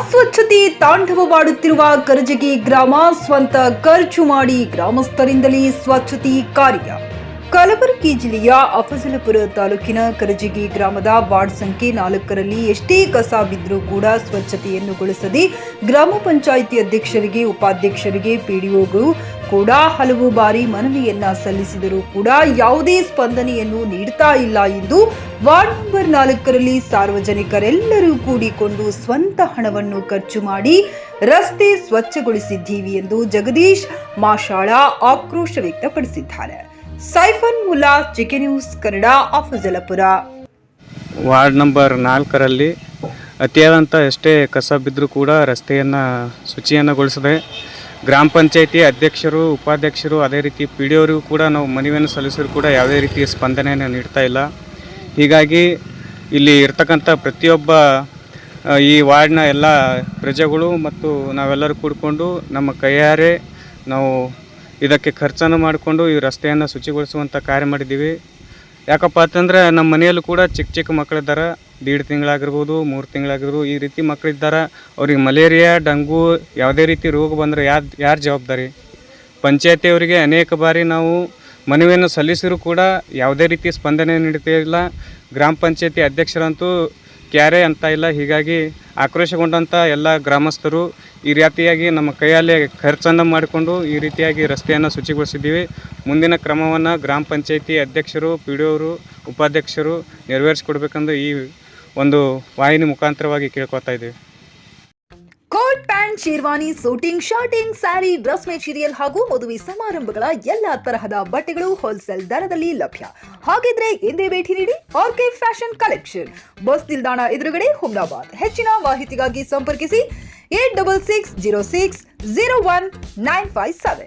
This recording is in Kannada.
ಅಸ್ವಚ್ಛತೆ ತಾಂಡವವಾಡುತ್ತಿರುವ ಕರಜಗಿ ಗ್ರಾಮ ಸ್ವಂತ ಖರ್ಚು ಮಾಡಿ ಗ್ರಾಮಸ್ಥರಿಂದಲೇ ಸ್ವಚ್ಛತೆ ಕಾರ್ಯ. ಕಲಬುರಗಿ ಜಿಲ್ಲೆಯ ಅಫಜಲಪುರ ತಾಲೂಕಿನ ಕರಜಗಿ ಗ್ರಾಮದ ವಾರ್ಡ್ ಸಂಖ್ಯೆ 4ರಲ್ಲಿ ಎಷ್ಟೇ ಕಸ ಬಿದ್ದರೂ ಕೂಡ ಸ್ವಚ್ಛತೆಯನ್ನು ಗೊಳಿಸದೆ ಗ್ರಾಮ ಪಂಚಾಯಿತಿ ಅಧ್ಯಕ್ಷರಿಗೆ, ಉಪಾಧ್ಯಕ್ಷರಿಗೆ, ಪಿಡಿಒಗಳು ಕೂಡ ಹಲವು ಬಾರಿ ಮನವಿಯನ್ನ ಸಲ್ಲಿಸಿದರೂ ಕೂಡ ಯಾವುದೇ ಸ್ಪಂದನೆಯನ್ನು ನೀಡುತ್ತಾ ಇಲ್ಲ ಎಂದು ವಾರ್ಡ್ ನಂಬರ್ 4ರಲ್ಲಿ ಸಾರ್ವಜನಿಕರೆಲ್ಲರೂ ಕೂಡಿಕೊಂಡು ಸ್ವಂತ ಹಣವನ್ನು ಖರ್ಚು ಮಾಡಿ ರಸ್ತೆ ಸ್ವಚ್ಛಗೊಳಿಸಿದ್ದೀವಿ ಎಂದು ಜಗದೀಶ್ ಮಾಷಾಳ ಆಕ್ರೋಶ ವ್ಯಕ್ತಪಡಿಸಿದ್ದಾರೆ. ಸೈಫನ್ ಮುಲ್ಲಾ, ಚಿಕೆ news Kannada, Afzalpur. Ward number 4ರಲ್ಲಿ ಅತಿಯಾದಂಥ ಎಷ್ಟೇ ಕಸ ಬಿದ್ದರೂ ಕೂಡ ರಸ್ತೆಯನ್ನು ಶುಚಿಯನ್ನುಗೊಳಿಸದೆ ಗ್ರಾಮ ಪಂಚಾಯಿತಿ ಅಧ್ಯಕ್ಷರು, ಉಪಾಧ್ಯಕ್ಷರು, ಅದೇ ರೀತಿ ಪಿ ಡಿ ಅವರಿಗೂ ಕೂಡ ನಾವು ಮನವಿಯನ್ನು ಸಲ್ಲಿಸಿದ್ರು ಕೂಡ ಯಾವುದೇ ರೀತಿಯ ಸ್ಪಂದನೆಯನ್ನು ನೀಡ್ತಾ ಇಲ್ಲ. ಹೀಗಾಗಿ ಇಲ್ಲಿ ಇರ್ತಕ್ಕಂಥ ಪ್ರತಿಯೊಬ್ಬ ಈ ವಾರ್ಡ್ನ ಎಲ್ಲ ಪ್ರಜೆಗಳು ಮತ್ತು ನಾವೆಲ್ಲರೂ ಕೂಡಿಕೊಂಡು ನಮ್ಮ ಕೈಯಾರೆ ನಾವು ಇದಕ್ಕೆ ಖರ್ಚನ್ನು ಮಾಡಿಕೊಂಡು ಈ ರಸ್ತೆಯನ್ನು ಶುಚಿಗೊಳಿಸುವಂಥ ಕಾರ್ಯ ಮಾಡಿದ್ದೀವಿ. ಯಾಕಪ್ಪ ಅಂತಂದರೆ ನಮ್ಮ ಮನೆಯಲ್ಲೂ ಕೂಡ ಚಿಕ್ಕ ಚಿಕ್ಕ ಮಕ್ಕಳಿದ್ದಾರೆ, 1.5 ತಿಂಗಳಾಗಿರ್ಬೋದು, 3 ತಿಂಗಳಾಗಿರ್ಬೋದು, ಈ ರೀತಿ ಮಕ್ಕಳಿದ್ದಾರೆ. ಅವ್ರಿಗೆ ಮಲೇರಿಯಾ, ಡೆಂಗು ಯಾವುದೇ ರೀತಿ ರೋಗ ಬಂದರೆ ಯಾರು ಜವಾಬ್ದಾರಿ? ಪಂಚಾಯತಿಯವರಿಗೆ ಅನೇಕ ಬಾರಿ ನಾವು ಮನವಿಯನ್ನು ಸಲ್ಲಿಸಿರೂ ಕೂಡ ಯಾವುದೇ ರೀತಿ ಸ್ಪಂದನೆ ನೀಡ್ತಾ ಇಲ್ಲ. ಗ್ರಾಮ ಪಂಚಾಯತಿ ಅಧ್ಯಕ್ಷರಂತೂ ಕ್ಯಾರೆ ಅಂತ ಇಲ್ಲ. ಹೀಗಾಗಿ ಆಕ್ರೋಶಗೊಂಡಂಥ ಎಲ್ಲ ಗ್ರಾಮಸ್ಥರು ಈ ರೀತಿಯಾಗಿ ನಮ್ಮ ಕೈಯಲ್ಲೇ ಖರ್ಚನ್ನು ಮಾಡಿಕೊಂಡು ಈ ರೀತಿಯಾಗಿ ರಸ್ತೆಯನ್ನು ಶುಚಿಗೊಳಿಸಿದ್ದೀವಿ. ಮುಂದಿನ ಕ್ರಮವನ್ನು ಗ್ರಾಮ ಪಂಚಾಯತಿ ಅಧ್ಯಕ್ಷರು, ಪಿ ಡಿ ಅವರು, ಉಪಾಧ್ಯಕ್ಷರು ನೆರವೇರಿಸಿಕೊಡ್ಬೇಕೆಂದು ಈ ಒಂದು ವಾಹಿನಿ ಮುಖಾಂತರವಾಗಿ ಕೇಳ್ಕೊತಾ ಇದ್ದೀವಿ. Coat pant, sherwani, suiting, shirting, sari, dress material ಹಾಗೂ ಮದುವೆ ಸಮಾರಂಭಗಳ ಎಲ್ಲ ತರಹದ ಬಟ್ಟೆಗಳು ಹೋಲ್ಸೇಲ್ ದರದಲ್ಲಿ ಲಭ್ಯ. ಹಾಗಿದ್ರೆ ಎಂದೇ ಭೇಟಿ ನೀಡಿ ಆರ್ಕೆ ಫ್ಯಾಷನ್ ಕಲೆಕ್ಷನ್, ಬಸ್ ನಿಲ್ದಾಣ ಎದುರುಗಡೆ, ಹುಮ್ನಾಬಾದ್. ಹೆಚ್ಚಿನ ಮಾಹಿತಿಗಾಗಿ ಸಂಪರ್ಕಿಸಿ 8660601957.